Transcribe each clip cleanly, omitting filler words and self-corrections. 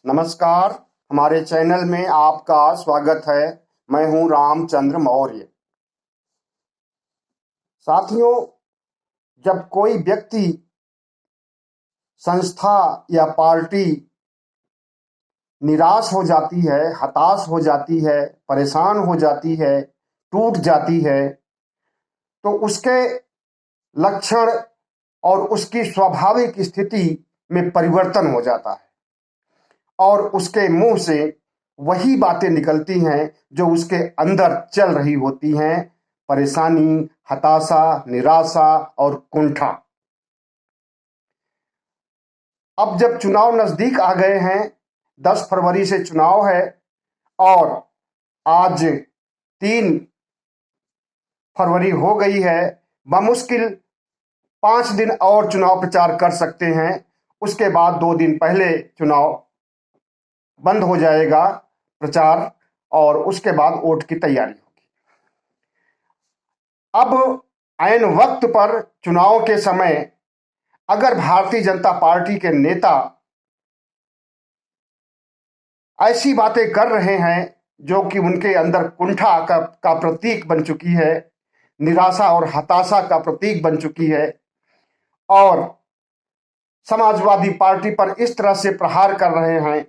नमस्कार। हमारे चैनल में आपका स्वागत है। मैं हूं रामचंद्र मौर्य। साथियों, जब कोई व्यक्ति, संस्था या पार्टी निराश हो जाती है, हताश हो जाती है, परेशान हो जाती है, टूट जाती है, तो उसके लक्षण और उसकी स्वाभाविक स्थिति में परिवर्तन हो जाता है और उसके मुंह से वही बातें निकलती हैं जो उसके अंदर चल रही होती हैं: परेशानी, हताशा, निराशा और कुंठा। अब जब चुनाव नजदीक आ गए हैं, 10 फरवरी से चुनाव है और आज 3 फरवरी हो गई है। बमुश्किल 5 दिन और चुनाव प्रचार कर सकते हैं। उसके बाद 2 दिन पहले चुनाव बंद हो जाएगा प्रचार और उसके बाद वोट की तैयारी होगी। अब ऐन वक्त पर चुनाव के समय अगर भारतीय जनता पार्टी के नेता ऐसी बातें कर रहे हैं जो कि उनके अंदर कुंठा का प्रतीक बन चुकी है, निराशा और हताशा का प्रतीक बन चुकी है, और समाजवादी पार्टी पर इस तरह से प्रहार कर रहे हैं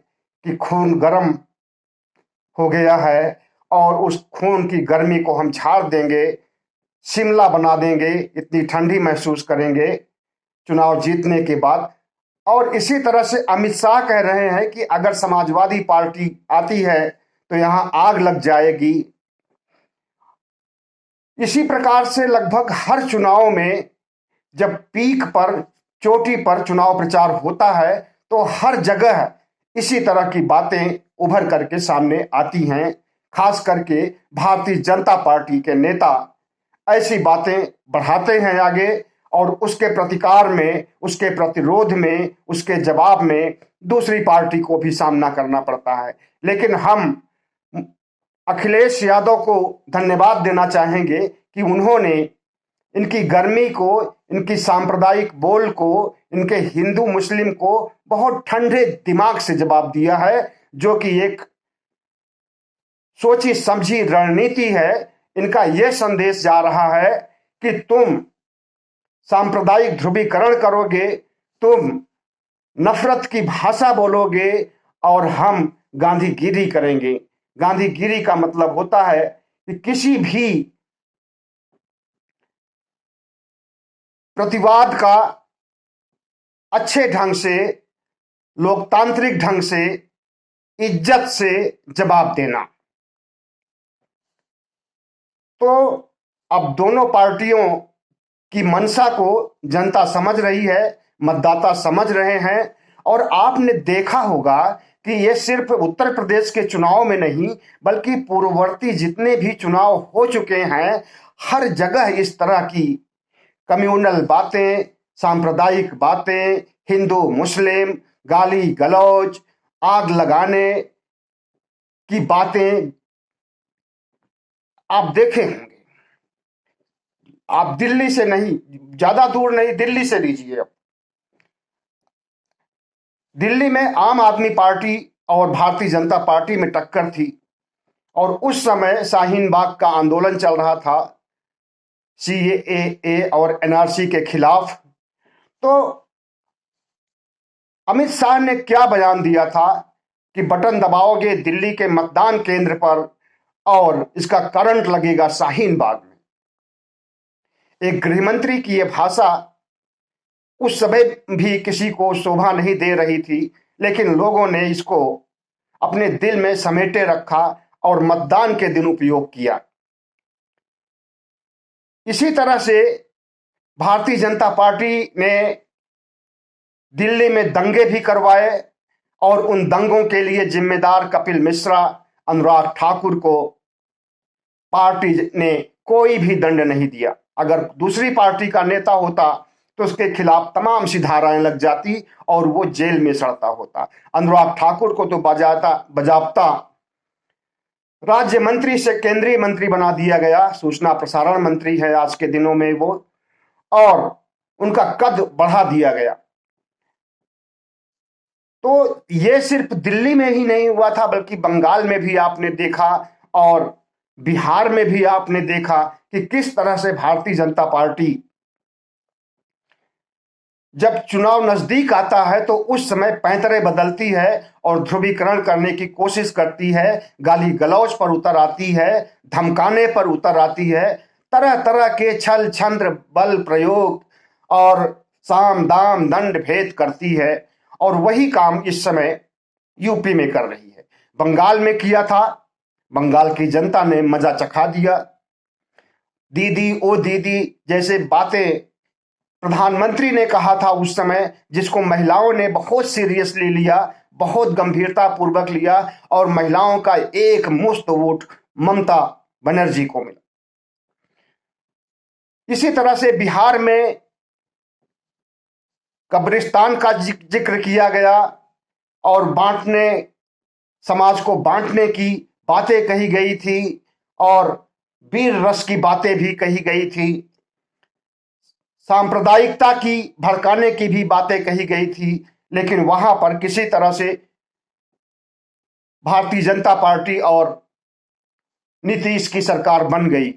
कि खून गर्म हो गया है और उस खून की गर्मी को हम झाड़ देंगे, शिमला बना देंगे, इतनी ठंडी महसूस करेंगे चुनाव जीतने के बाद। और इसी तरह से अमित शाह कह रहे हैं कि अगर समाजवादी पार्टी आती है तो यहां आग लग जाएगी। इसी प्रकार से लगभग हर चुनाव में जब पीक पर, चोटी पर चुनाव प्रचार होता है तो हर जगह इसी तरह की बातें उभर करके सामने आती हैं। खास करके भारतीय जनता पार्टी के नेता ऐसी बातें बढ़ाते हैं आगे और उसके प्रतिकार में, उसके प्रतिरोध में, उसके जवाब में दूसरी पार्टी को भी सामना करना पड़ता है। लेकिन हम अखिलेश यादव को धन्यवाद देना चाहेंगे कि उन्होंने इनकी गर्मी को, इनकी सांप्रदायिक बोल को, इनके हिंदू मुस्लिम को बहुत ठंडे दिमाग से जवाब दिया है, जो कि एक सोची समझी रणनीति है। इनका यह संदेश जा रहा है कि तुम सांप्रदायिक ध्रुवीकरण करोगे, तुम नफरत की भाषा बोलोगे और हम गांधीगिरी करेंगे। गांधीगिरी का मतलब होता है कि किसी भी प्रतिवाद का अच्छे ढंग से, लोकतांत्रिक ढंग से, इज्जत से जवाब देना। तो अब दोनों पार्टियों की मंशा को जनता समझ रही है, मतदाता समझ रहे हैं। और आपने देखा होगा कि ये सिर्फ उत्तर प्रदेश के चुनाव में नहीं बल्कि पूर्ववर्ती जितने भी चुनाव हो चुके हैं, हर जगह इस तरह की कम्युनल बातें, सांप्रदायिक बातें, हिंदू मुस्लिम, गाली गलौज, आग लगाने की बातें आप देखे होंगे। आप दिल्ली से नहीं, ज्यादा दूर नहीं, दिल्ली से लीजिए। अब दिल्ली में आम आदमी पार्टी और भारतीय जनता पार्टी में टक्कर थी और उस समय शाहीन बाग का आंदोलन चल रहा था सीएए और एनआरसी के खिलाफ। तो अमित शाह ने क्या बयान दिया था कि बटन दबाओगे दिल्ली के मतदान केंद्र पर और इसका करंट लगेगा शाहीन बाग में। एक गृहमंत्री की यह भाषा उस समय भी किसी को शोभा नहीं दे रही थी, लेकिन लोगों ने इसको अपने दिल में समेटे रखा और मतदान के दिन उपयोग किया। इसी तरह से भारतीय जनता पार्टी ने दिल्ली में दंगे भी करवाए और उन दंगों के लिए जिम्मेदार कपिल मिश्रा, अनुराग ठाकुर को पार्टी ने कोई भी दंड नहीं दिया। अगर दूसरी पार्टी का नेता होता तो उसके खिलाफ तमाम सी धाराएं लग जाती और वो जेल में सड़ता होता। अनुराग ठाकुर को तो बजाबता राज्य मंत्री से केंद्रीय मंत्री बना दिया गया, सूचना प्रसारण मंत्री है आज के दिनों में वो, और उनका कद बढ़ा दिया गया। तो ये सिर्फ दिल्ली में ही नहीं हुआ था, बल्कि बंगाल में भी आपने देखा और बिहार में भी आपने देखा कि किस तरह से भारतीय जनता पार्टी जब चुनाव नजदीक आता है तो उस समय पैंतरे बदलती है और ध्रुवीकरण करने की कोशिश करती है, गाली गलौज पर उतर आती है, धमकाने पर उतर आती है, तरह तरह के छल छंद्र बल प्रयोग और साम दाम दंड भेद करती है। और वही काम इस समय यूपी में कर रही है। बंगाल में किया था, बंगाल की जनता ने मजा चखा दिया। दीदी ओ दीदी जैसे बातें प्रधानमंत्री ने कहा था उस समय, जिसको महिलाओं ने बहुत सीरियसली लिया, बहुत गंभीरता पूर्वक लिया और महिलाओं का एक मुश्त वोट ममता बनर्जी को मिला। इसी तरह से बिहार में कब्रिस्तान का जिक्र किया गया और समाज को बांटने की बातें कही गई थी और वीर रस की बातें भी कही गई थी, सांप्रदायिकता की भड़काने की भी बातें कही गई थी। लेकिन वहां पर किसी तरह से भारतीय जनता पार्टी और नीतीश की सरकार बन गई।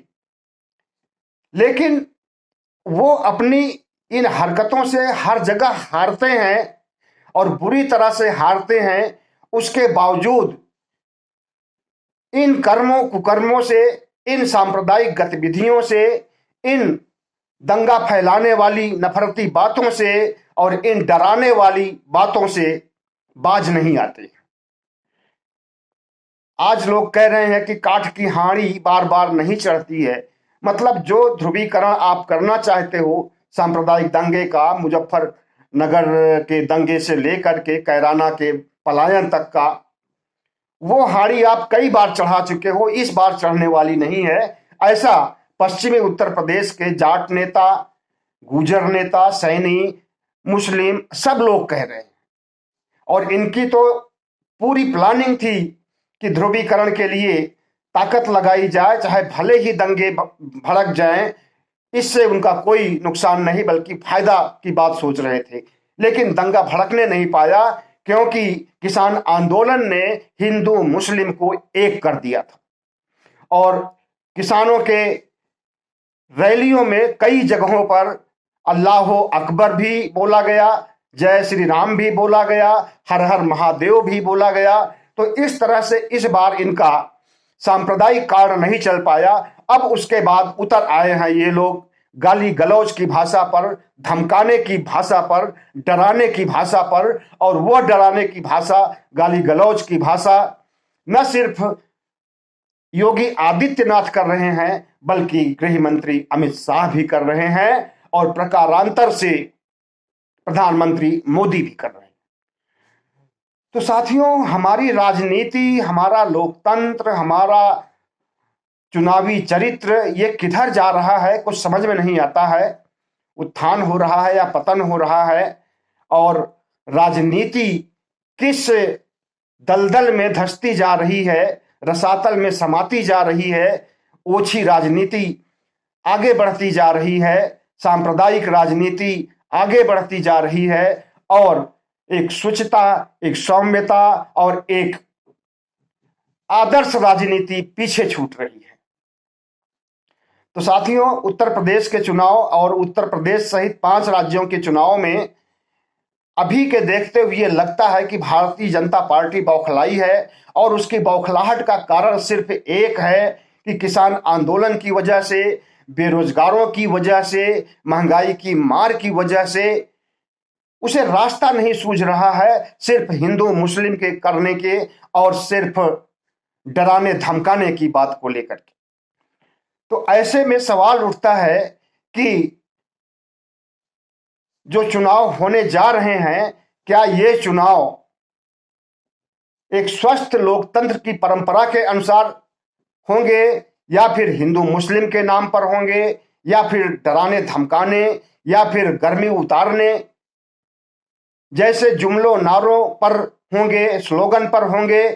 लेकिन वो अपनी इन हरकतों से हर जगह हारते हैं और बुरी तरह से हारते हैं। उसके बावजूद इन कुकर्मों से, इन सांप्रदायिक गतिविधियों से, इन दंगा फैलाने वाली नफरती बातों से और इन डराने वाली बातों से बाज नहीं आते। आज लोग कह रहे हैं कि काठ की हांडी बार बार नहीं चढ़ती है। मतलब जो ध्रुवीकरण आप करना चाहते हो सांप्रदायिक दंगे का, मुजफ्फरनगर के दंगे से लेकर के कैराना के पलायन तक का, वो हांडी आप कई बार चढ़ा चुके हो, इस बार चढ़ने वाली नहीं है। ऐसा पश्चिमी उत्तर प्रदेश के जाट नेता, गुर्जर नेता, सैनी, मुस्लिम सब लोग कह रहे हैं। और इनकी तो पूरी प्लानिंग थी कि ध्रुवीकरण के लिए ताकत लगाई जाए, चाहे भले ही दंगे भड़क जाएं, इससे उनका कोई नुकसान नहीं बल्कि फायदा की बात सोच रहे थे। लेकिन दंगा भड़कने नहीं पाया क्योंकि किसान आंदोलन ने हिंदू मुस्लिम को एक कर दिया था और किसानों के रैलियों में कई जगहों पर अल्लाह अकबर भी बोला गया, जय श्री राम भी बोला गया, हर हर महादेव भी बोला गया। तो इस तरह से इस बार इनका सांप्रदायिक कारण नहीं चल पाया। अब उसके बाद उतर आए हैं ये लोग गाली गलौज की भाषा पर, धमकाने की भाषा पर, डराने की भाषा पर। और वह डराने की भाषा, गाली गलौज की भाषा न सिर्फ योगी आदित्यनाथ कर रहे हैं बल्कि गृह मंत्री अमित शाह भी कर रहे हैं और प्रकारांतर से प्रधानमंत्री मोदी भी कर रहे हैं। तो साथियों, हमारी राजनीति, हमारा लोकतंत्र, हमारा चुनावी चरित्र ये किधर जा रहा है कुछ समझ में नहीं आता है। उत्थान हो रहा है या पतन हो रहा है और राजनीति किस दलदल में धंसती जा रही है, रसातल में समाती जा रही है। ओछी राजनीति आगे बढ़ती जा रही है, सांप्रदायिक राजनीति आगे बढ़ती जा रही है और एक शुचिता, एक सौम्यता और एक आदर्श राजनीति पीछे छूट रही है। तो साथियों, उत्तर प्रदेश के चुनाव और उत्तर प्रदेश सहित 5 राज्यों के चुनाव में अभी के देखते हुए लगता है कि भारतीय जनता पार्टी बौखलाई है और उसकी बौखलाहट का कारण सिर्फ एक है कि किसान आंदोलन की वजह से, बेरोजगारों की वजह से, महंगाई की मार की वजह से उसे रास्ता नहीं सूझ रहा है सिर्फ हिंदू मुस्लिम के करने के और सिर्फ डराने धमकाने की बात को लेकर के। तो ऐसे में सवाल उठता है कि जो चुनाव होने जा रहे हैं, क्या ये चुनाव एक स्वस्थ लोकतंत्र की परंपरा के अनुसार होंगे या फिर हिंदू मुस्लिम के नाम पर होंगे या फिर डराने धमकाने या फिर गर्मी उतारने जैसे जुमलों नारों पर होंगे, स्लोगन पर होंगे।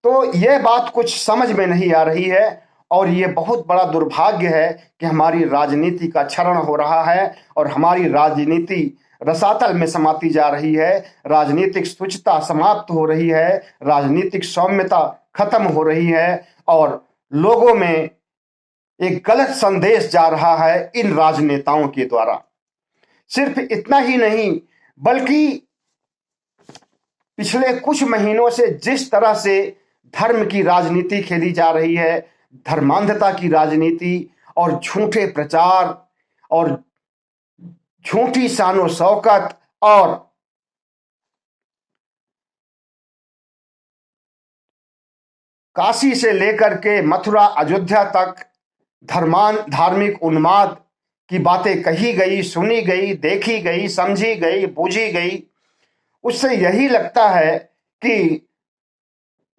तो यह बात कुछ समझ में नहीं आ रही है और ये बहुत बड़ा दुर्भाग्य है कि हमारी राजनीति का क्षरण हो रहा है और हमारी राजनीति रसातल में समाती जा रही है, राजनीतिक शुचिता समाप्त हो रही है, राजनीतिक सौम्यता खत्म हो रही है और लोगों में एक गलत संदेश जा रहा है इन राजनेताओं के द्वारा। सिर्फ इतना ही नहीं, बल्कि पिछले कुछ महीनों से जिस तरह से धर्म की राजनीति खेली जा रही है, धर्मांधता की राजनीति और झूठे प्रचार और झूठी शानो शौकत और काशी से लेकर के मथुरा अयोध्या तक धार्मिक उन्माद की बातें कही गई, सुनी गई, देखी गई, समझी गई, बूझी गई। उससे यही लगता है कि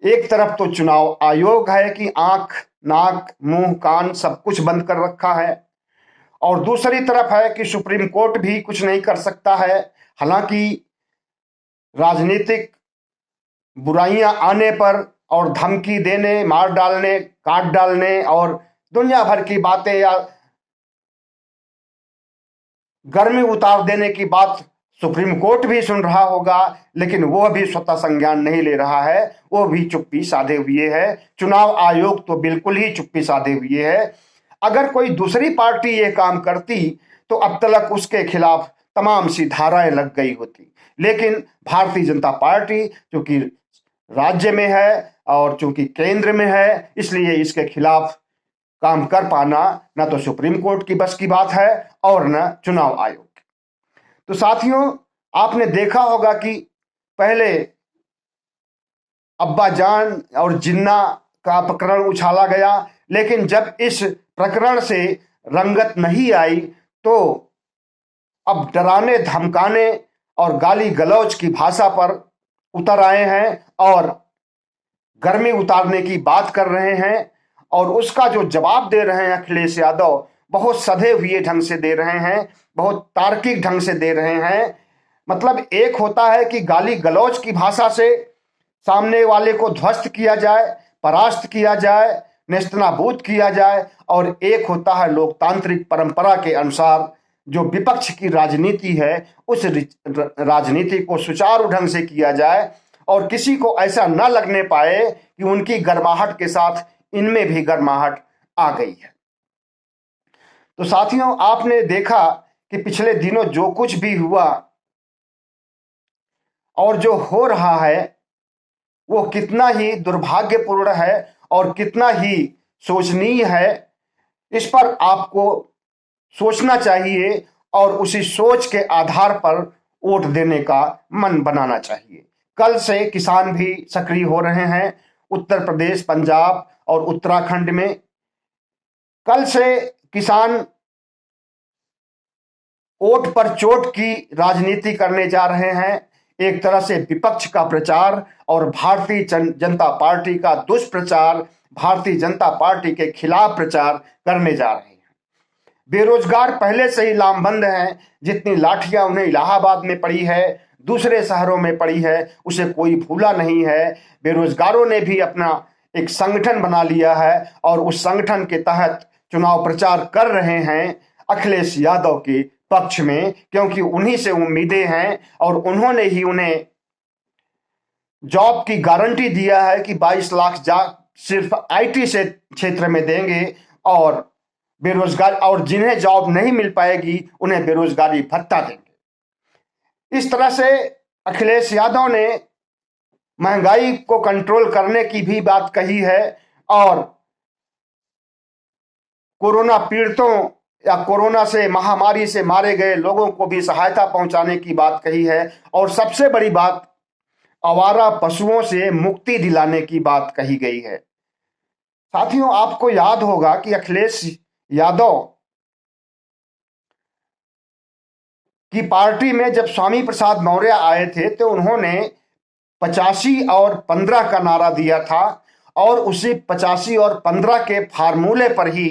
एक तरफ तो चुनाव आयोग है कि आंख, नाक, मुंह, कान सब कुछ बंद कर रखा है और दूसरी तरफ है कि सुप्रीम कोर्ट भी कुछ नहीं कर सकता है। हालांकि राजनीतिक बुराइयां आने पर और धमकी देने, मार डालने, काट डालने और दुनिया भर की बातें या गर्मी उतार देने की बात सुप्रीम कोर्ट भी सुन रहा होगा, लेकिन वह भी स्वतः संज्ञान नहीं ले रहा है, वो भी चुप्पी साधे हुए है। चुनाव आयोग तो बिल्कुल ही चुप्पी साधे हुए है। अगर कोई दूसरी पार्टी ये काम करती तो अब तक उसके खिलाफ तमाम सी धाराएं लग गई होती, लेकिन भारतीय जनता पार्टी चूंकि राज्य में है और चूंकि केंद्र में है, इसलिए इसके खिलाफ काम कर पाना न तो सुप्रीम कोर्ट की बस की बात है और न चुनाव आयोग। तो साथियों, आपने देखा होगा कि पहले अब्बा जान और जिन्ना का प्रकरण उछाला गया, लेकिन जब इस प्रकरण से रंगत नहीं आई तो अब डराने, धमकाने और गाली गलौज की भाषा पर उतर आए हैं और गर्मी उतारने की बात कर रहे हैं और उसका जो जवाब दे रहे हैं अखिलेश यादव बहुत सधे हुए ढंग से दे रहे हैं, बहुत तार्किक ढंग से दे रहे हैं। मतलब एक होता है कि गाली गलौज की भाषा से सामने वाले को ध्वस्त किया जाए, परास्त किया जाए, नेस्तनाबूद किया जाए, और एक होता है लोकतांत्रिक परंपरा के अनुसार जो विपक्ष की राजनीति है, उस राजनीति को सुचारू ढंग से किया जाए और किसी को ऐसा न लगने पाए कि उनकी गर्माहट के साथ इनमें भी गर्माहट आ गई है। तो साथियों, आपने देखा कि पिछले दिनों जो कुछ भी हुआ और जो हो रहा है वो कितना ही दुर्भाग्यपूर्ण है और कितना ही शोचनीय है। इस पर आपको सोचना चाहिए और उसी सोच के आधार पर वोट देने का मन बनाना चाहिए। कल से किसान भी सक्रिय हो रहे हैं उत्तर प्रदेश, पंजाब और उत्तराखंड में। कल से किसान वोट पर चोट की राजनीति करने जा रहे हैं। एक तरह से विपक्ष का प्रचार और भारतीय जनता पार्टी का दुष्प्रचार, भारतीय जनता पार्टी के खिलाफ प्रचार करने जा रहे हैं। बेरोजगार पहले से ही लामबंद हैं। जितनी लाठियां उन्हें इलाहाबाद में पड़ी है, दूसरे शहरों में पड़ी है, उसे कोई भूला नहीं है। बेरोजगारों ने भी अपना एक संगठन बना लिया है और उस संगठन के तहत चुनाव प्रचार कर रहे हैं अखिलेश यादव के पक्ष में, क्योंकि उन्हीं से उम्मीदें हैं और उन्होंने ही उन्हें जॉब की गारंटी दिया है कि 22 लाख सिर्फ आईटी से क्षेत्र में देंगे और बेरोजगार और जिन्हें जॉब नहीं मिल पाएगी उन्हें बेरोजगारी भत्ता देंगे। इस तरह से अखिलेश यादव ने महंगाई को कंट्रोल करने की भी बात कही है और कोरोना पीड़ितों या कोरोना से महामारी से मारे गए लोगों को भी सहायता पहुंचाने की बात कही है और सबसे बड़ी बात आवारा पशुओं से मुक्ति दिलाने की बात कही गई है। साथियों, आपको याद होगा कि अखिलेश यादव की पार्टी में जब स्वामी प्रसाद मौर्य आए थे तो उन्होंने 85 और 15 का नारा दिया था और उसी 85 और 15 के फार्मूले पर ही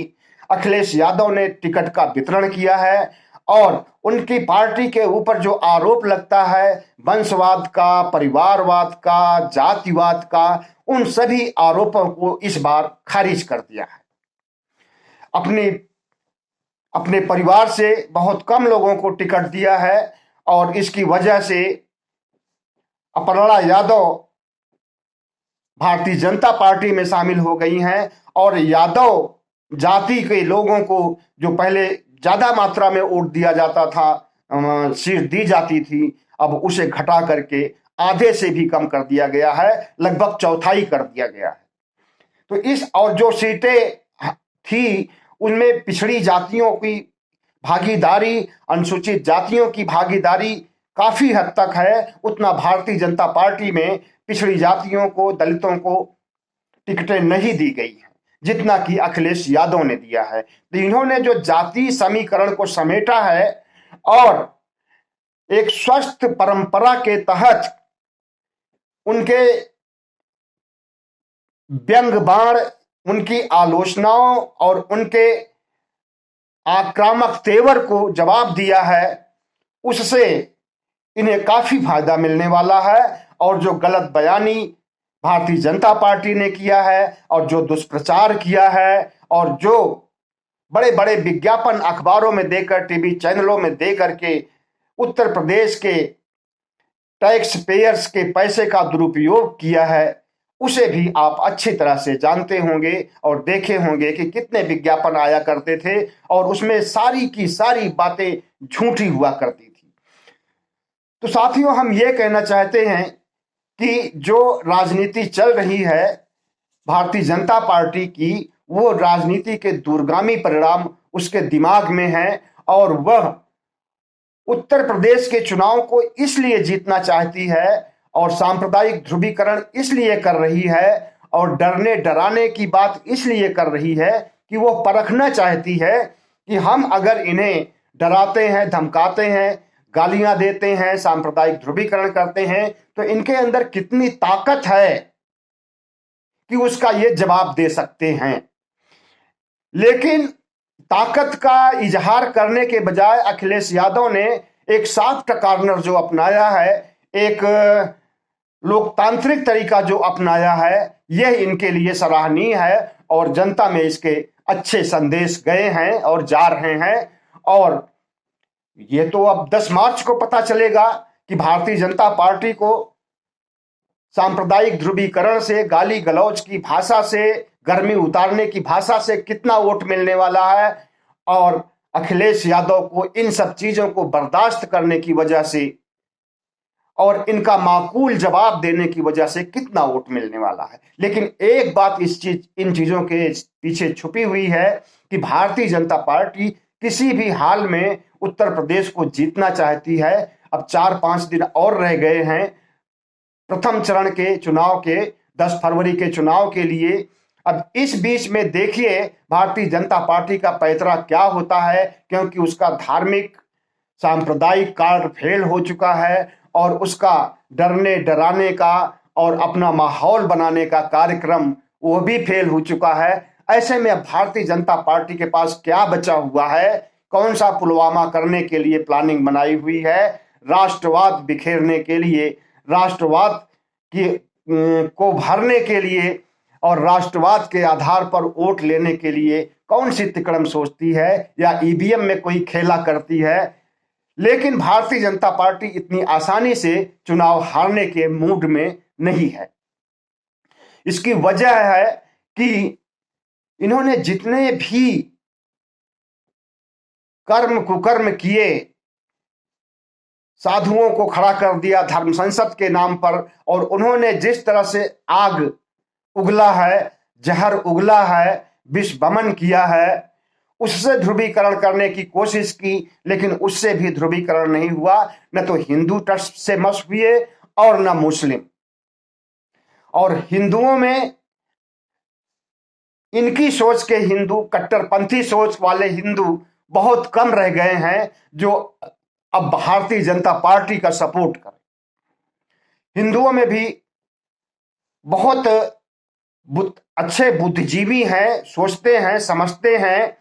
अखिलेश यादव ने टिकट का वितरण किया है और उनकी पार्टी के ऊपर जो आरोप लगता है वंशवाद का, परिवारवाद का, जातिवाद का, उन सभी आरोपों को इस बार खारिज कर दिया है। अपने परिवार से बहुत कम लोगों को टिकट दिया है और इसकी वजह से अपर्णा यादव भारतीय जनता पार्टी में शामिल हो गई हैं और यादव जाति के लोगों को जो पहले ज्यादा मात्रा में वोट दिया जाता था, सीट दी जाती थी, अब उसे घटा करके आधे से भी कम कर दिया गया है, लगभग चौथाई कर दिया गया है। तो इस और जो सीटें थी उनमें पिछड़ी जातियों की भागीदारी, अनुसूचित जातियों की भागीदारी काफी हद तक है। उतना भारतीय जनता पार्टी में पिछड़ी जातियों को, दलितों को टिकटें नहीं दी गई हैं जितना कि अखिलेश यादव ने दिया है। तो इन्होंने जो जाति समीकरण को समेटा है और एक स्वस्थ परंपरा के तहत उनके व्यंग बाण, उनकी आलोचनाओं और उनके आक्रामक तेवर को जवाब दिया है, उससे इन्हें काफी फायदा मिलने वाला है। और जो गलत बयानी भारतीय जनता पार्टी ने किया है और जो दुष्प्रचार किया है और जो बड़े बड़े विज्ञापन अखबारों में देकर, टीवी चैनलों में देकर के उत्तर प्रदेश के टैक्स पेयर्स के पैसे का दुरुपयोग किया है, उसे भी आप अच्छी तरह से जानते होंगे और देखे होंगे कि कितने विज्ञापन आया करते थे और उसमें सारी की सारी बातें झूठी हुआ करती थी। तो साथियों, हम ये कहना चाहते हैं कि जो राजनीति चल रही है भारतीय जनता पार्टी की, वो राजनीति के दूरगामी परिणाम उसके दिमाग में हैं और वह उत्तर प्रदेश के चुनाव को इसलिए जीतना चाहती है और सांप्रदायिक ध्रुवीकरण इसलिए कर रही है और डरने डराने की बात इसलिए कर रही है कि वो परखना चाहती है कि हम अगर इन्हें डराते हैं, धमकाते हैं, गालियां देते हैं, सांप्रदायिक ध्रुवीकरण करते हैं, तो इनके अंदर कितनी ताकत है कि उसका ये जवाब दे सकते हैं। लेकिन ताकत का इजहार करने के बजाय अखिलेश यादव ने एक सॉफ्ट कॉर्नर जो अपनाया है, एक लोकतांत्रिक तरीका जो अपनाया है, यह इनके लिए सराहनीय है और जनता में इसके अच्छे संदेश गए हैं और जा रहे हैं। और ये तो अब 10 मार्च को पता चलेगा कि भारतीय जनता पार्टी को सांप्रदायिक ध्रुवीकरण से, गाली गलौज की भाषा से, गर्मी उतारने की भाषा से कितना वोट मिलने वाला है और अखिलेश यादव को इन सब चीजों को बर्दाश्त करने की वजह से और इनका माकूल जवाब देने की वजह से कितना वोट मिलने वाला है। लेकिन एक बात इन चीजों के पीछे छुपी हुई है कि भारतीय जनता पार्टी किसी भी हाल में उत्तर प्रदेश को जीतना चाहती है। अब 4-5 दिन और रह गए हैं प्रथम चरण के चुनाव के, 10 फरवरी के चुनाव के लिए। अब इस बीच में देखिए भारतीय जनता पार्टी का पैतरा क्या होता है, क्योंकि उसका धार्मिक सांप्रदायिक कार्ड फेल हो चुका है और उसका डरने डराने का और अपना माहौल बनाने का कार्यक्रम वो भी फेल हो चुका है। ऐसे में भारतीय जनता पार्टी के पास क्या बचा हुआ है? कौन सा पुलवामा करने के लिए प्लानिंग बनाई हुई है? राष्ट्रवाद बिखेरने के लिए, राष्ट्रवाद को भरने के लिए और राष्ट्रवाद के आधार पर वोट लेने के लिए कौन सी तिकड़म सोचती है या ईवीएम में कोई खेला करती है? लेकिन भारतीय जनता पार्टी इतनी आसानी से चुनाव हारने के मूड में नहीं है। इसकी वजह है कि इन्होंने जितने भी कर्म कुकर्म किए, साधुओं को खड़ा कर दिया धर्म संसद के नाम पर, और उन्होंने जिस तरह से आग उगला है, जहर उगला है, विष वमन किया है, उससे ध्रुवीकरण करने की कोशिश की, लेकिन उससे भी ध्रुवीकरण नहीं हुआ। न तो हिंदू ट्रस्ट से मस हुए और न मुस्लिम। और हिंदुओं में इनकी सोच के हिंदू, कट्टरपंथी सोच वाले हिंदू बहुत कम रह गए हैं जो अब भारतीय जनता पार्टी का सपोर्ट करें। हिंदुओं में भी बहुत अच्छे बुद्धिजीवी हैं, सोचते हैं, समझते हैं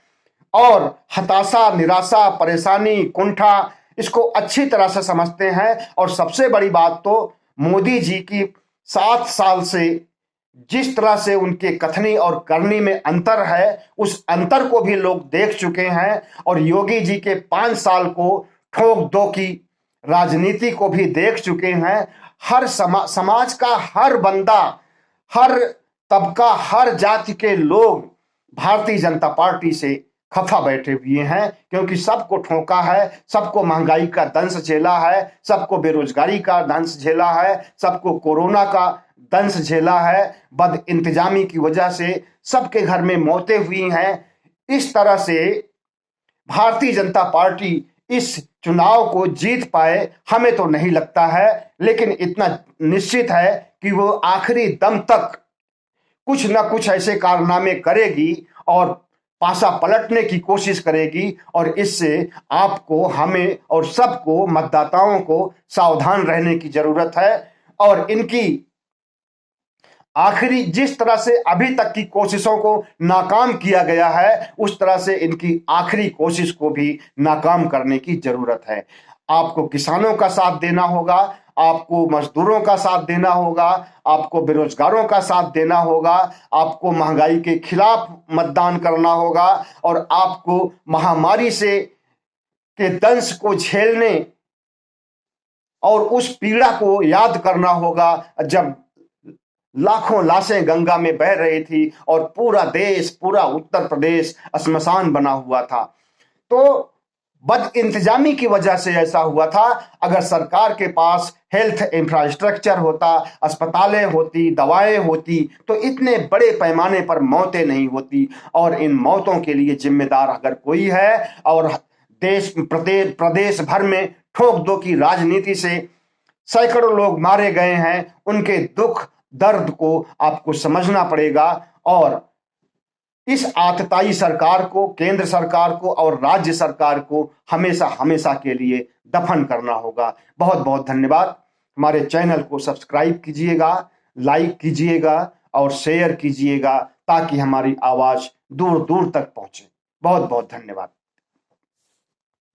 और हताशा, निराशा, परेशानी, कुंठा इसको अच्छी तरह से समझते हैं। और सबसे बड़ी बात तो मोदी जी की 7 साल से जिस तरह से उनके कथनी और करनी में अंतर है, उस अंतर को भी लोग देख चुके हैं। और योगी जी के 5 साल को ठोक दो की राजनीति को भी देख चुके हैं। हर समाज का हर बंदा, हर तबका, हर जाति के लोग भारतीय जनता पार्टी से खफा बैठे हुए हैं, क्योंकि सबको ठोका है, सबको महंगाई का दंश झेला है, सबको बेरोजगारी का दंश झेला है, सबको कोरोना का दंश झेला है, बद इंतजामी की वजह से सबके घर में मौतें हुई हैं। इस तरह से भारतीय जनता पार्टी इस चुनाव को जीत पाए हमें तो नहीं लगता है, लेकिन इतना निश्चित है कि वो आखिरी दम तक कुछ ना कुछ ऐसे कारनामे करेगी और पासा पलटने की कोशिश करेगी, और इससे आपको, हमें और सबको, मतदाताओं को सावधान रहने की जरूरत है। और इनकी आखिरी जिस तरह से अभी तक की कोशिशों को नाकाम किया गया है, उस तरह से इनकी आखिरी कोशिश को भी नाकाम करने की जरूरत है। आपको किसानों का साथ देना होगा, आपको मजदूरों का साथ देना होगा, आपको बेरोजगारों का साथ देना होगा, आपको महंगाई के खिलाफ मतदान करना होगा, और आपको महामारी से के दंश को झेलने और उस पीड़ा को याद करना होगा जब लाखों लाशें गंगा में बह रही थी और पूरा देश, पूरा उत्तर प्रदेश श्मशान बना हुआ था। तो बद इंतजामी की वजह से ऐसा हुआ था। अगर सरकार के पास हेल्थ इंफ्रास्ट्रक्चर होता, अस्पतालें होती, दवाएं होती, तो इतने बड़े पैमाने पर मौतें नहीं होती। और इन मौतों के लिए जिम्मेदार अगर कोई है, और प्रदेश भर में ठोक दो की राजनीति से सैकड़ों लोग मारे गए हैं, उनके दुख दर्द को आपको समझना पड़ेगा, और इस आतताई सरकार को, केंद्र सरकार को और राज्य सरकार को हमेशा हमेशा के लिए दफन करना होगा। बहुत बहुत धन्यवाद। हमारे चैनल को सब्सक्राइब कीजिएगा, लाइक कीजिएगा और शेयर कीजिएगा, ताकि हमारी आवाज दूर दूर तक पहुंचे। बहुत बहुत धन्यवाद।